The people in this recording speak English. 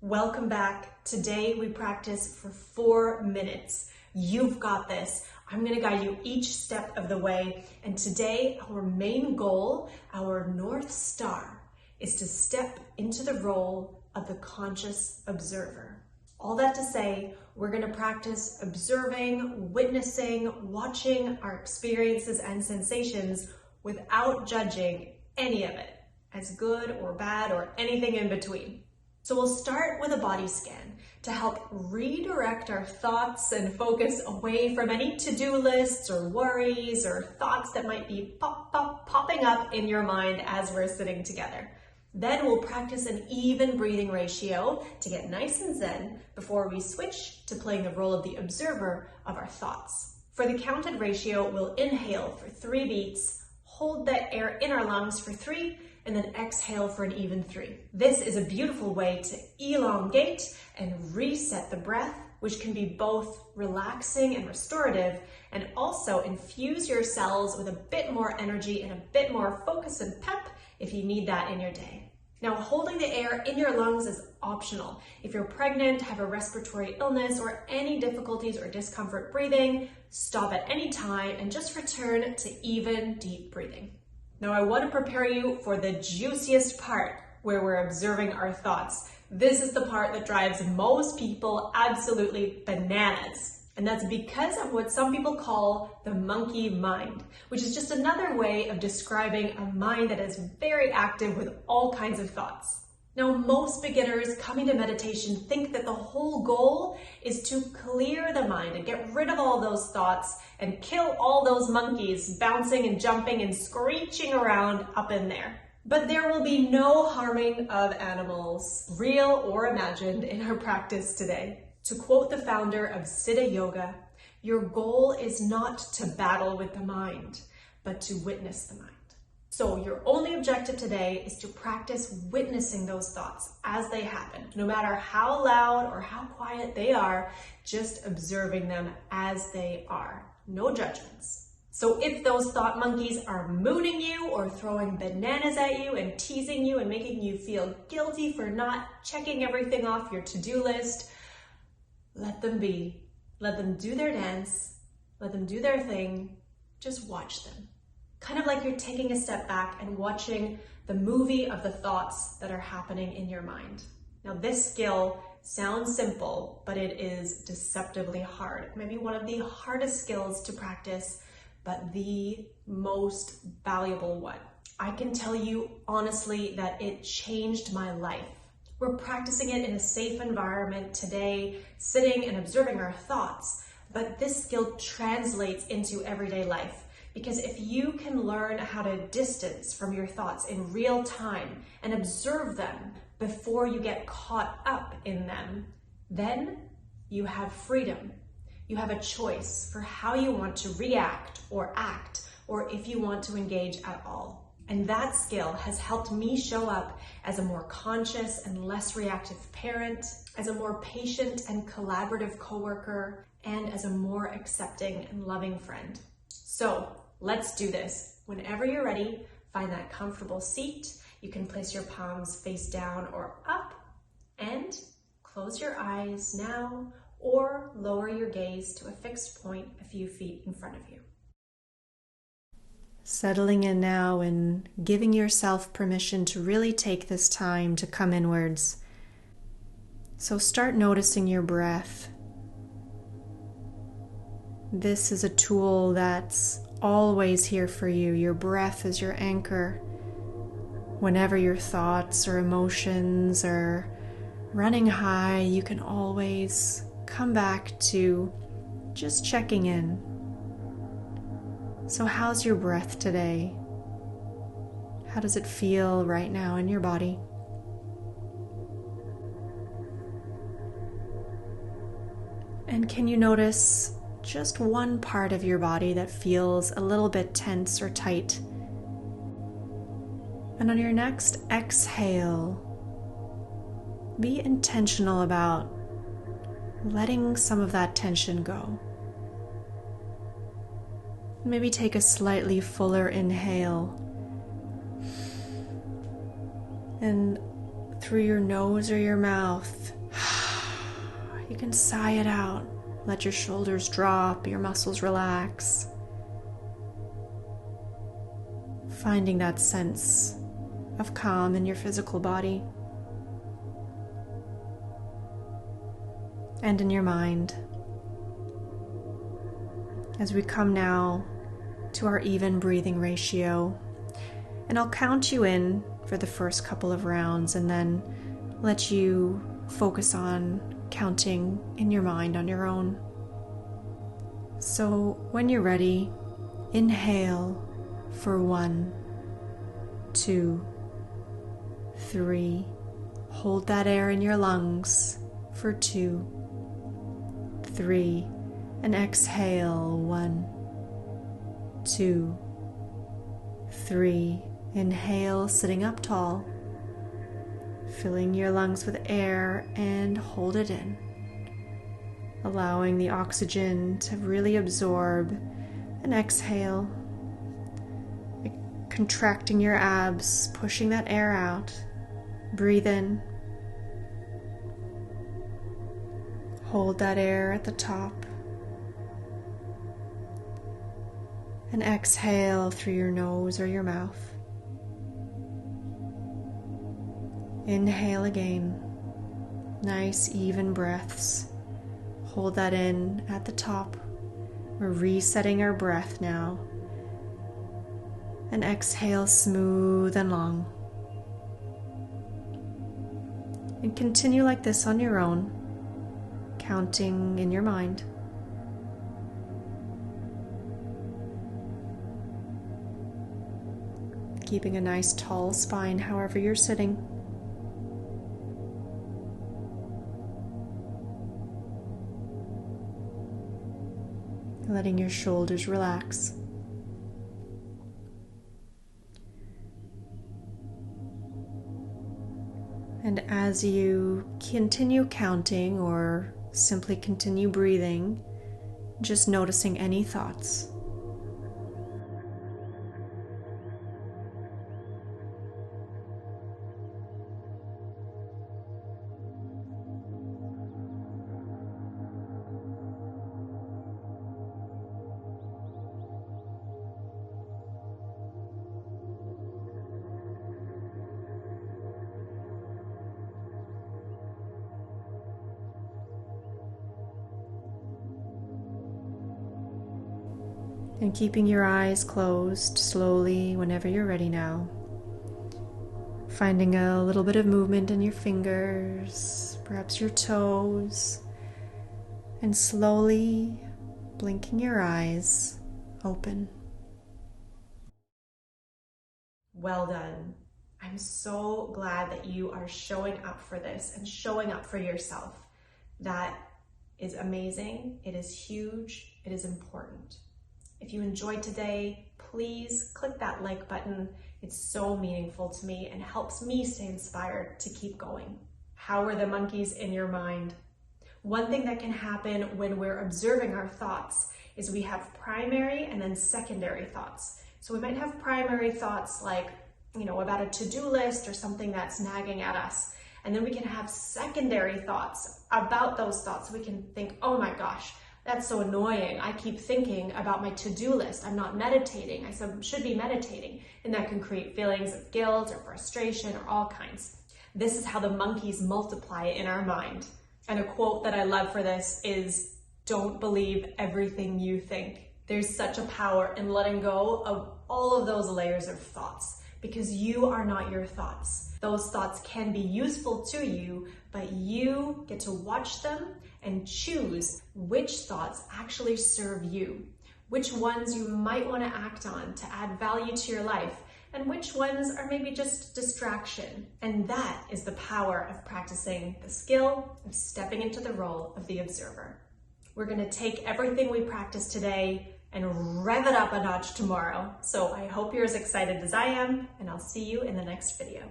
Welcome back. Today we practice for 4 minutes. You've got this. I'm going to guide you each step of the way. And today our main goal, our North Star, is to step into the role of the conscious observer. All that to say, we're going to practice observing, witnessing, watching our experiences and sensations without judging any of it as good or bad or anything in between. So we'll start with a body scan to help redirect our thoughts and focus away from any to-do lists or worries or thoughts that might be popping up in your mind as we're sitting together. Then we'll practice an even breathing ratio to get nice and zen before we switch to playing the role of the observer of our thoughts. For the counted ratio, we'll inhale for 3 beats, hold that air in our lungs for 3, and then exhale for an even 3. This is a beautiful way to elongate and reset the breath, which can be both relaxing and restorative, and also infuse your cells with a bit more energy and a bit more focus and pep if you need that in your day. Now, holding the air in your lungs is optional. If you're pregnant, have a respiratory illness, or any difficulties or discomfort breathing, stop at any time and just return to even deep breathing. Now, I want to prepare you for the juiciest part where we're observing our thoughts. This is the part that drives most people absolutely bananas. And that's because of what some people call the monkey mind, which is just another way of describing a mind that is very active with all kinds of thoughts. Now, most beginners coming to meditation think that the whole goal is to clear the mind and get rid of all those thoughts and kill all those monkeys bouncing and jumping and screeching around up in there. But there will be no harming of animals, real or imagined, in our practice today. To quote the founder of Siddha Yoga, your goal is not to battle with the mind, but to witness the mind. So your only objective today is to practice witnessing those thoughts as they happen, no matter how loud or how quiet they are, just observing them as they are. No judgments. So if those thought monkeys are mooning you or throwing bananas at you and teasing you and making you feel guilty for not checking everything off your to-do list, let them be. Let them do their dance. Let them do their thing. Just watch them. Kind of like you're taking a step back and watching the movie of the thoughts that are happening in your mind. Now, this skill sounds simple, but it is deceptively hard. Maybe one of the hardest skills to practice, but the most valuable one. I can tell you honestly that it changed my life. We're practicing it in a safe environment today, sitting and observing our thoughts, but this skill translates into everyday life. Because if you can learn how to distance from your thoughts in real time and observe them before you get caught up in them, then you have freedom. You have a choice for how you want to react or act, or if you want to engage at all. And that skill has helped me show up as a more conscious and less reactive parent, as a more patient and collaborative coworker, and as a more accepting and loving friend. So let's do this. Whenever you're ready, find that comfortable seat. You can place your palms face down or up, and close your eyes now or lower your gaze to a fixed point a few feet in front of you. Settling in now and giving yourself permission to really take this time to come inwards. So start noticing your breath. This is a tool that's always here for you. Your breath is your anchor. Whenever your thoughts or emotions are running high, you can always come back to just checking in. So how's your breath today? How does it feel right now in your body? And can you notice just one part of your body that feels a little bit tense or tight? And on your next exhale, be intentional about letting some of that tension go. Maybe take a slightly fuller inhale. And through your nose or your mouth, You can sigh it out. Let your shoulders drop, your muscles relax. Finding that sense of calm in your physical body and in your mind. As we come now to our even breathing ratio, and I'll count you in for the first couple of rounds and then let you focus on counting in your mind on your own. So when you're ready, inhale for 1, 2, 3. Hold that air in your lungs for 2, 3. And exhale, 1, 2, 3. Inhale, sitting up tall, filling your lungs with air, and hold it in, allowing the oxygen to really absorb. And exhale, contracting your abs, pushing that air out. Breathe in, hold that air at the top, and exhale through your nose or your mouth. Inhale again, nice even breaths. Hold that in at the top. We're resetting our breath now. And exhale smooth and long. And continue like this on your own, counting in your mind. Keeping a nice tall spine however you're sitting. Letting your shoulders relax. And as you continue counting or simply continue breathing, just noticing any thoughts. And keeping your eyes closed slowly whenever you're ready now. Finding a little bit of movement in your fingers, perhaps your toes, and slowly blinking your eyes open. Well done. I'm so glad that you are showing up for this and showing up for yourself. That is amazing. It is huge. It is important. If you enjoyed today, please click that like button. It's so meaningful to me and helps me stay inspired to keep going. How are the monkeys in your mind? One thing that can happen when we're observing our thoughts is we have primary and then secondary thoughts. So we might have primary thoughts like, about a to-do list or something that's nagging at us. And then we can have secondary thoughts about those thoughts. We can think, oh my gosh, that's so annoying. I keep thinking about my to-do list. I'm not meditating. I should be meditating. And that can create feelings of guilt or frustration or all kinds. This is how the monkeys multiply in our mind. And a quote that I love for this is, don't believe everything you think. There's such a power in letting go of all of those layers of thoughts because you are not your thoughts. Those thoughts can be useful to you, but you get to watch them and choose which thoughts actually serve you, which ones you might want to act on to add value to your life, and which ones are maybe just distraction. And that is the power of practicing the skill of stepping into the role of the observer. We're going to take everything we practiced today and rev it up a notch tomorrow. So I hope you're as excited as I am, and I'll see you in the next video.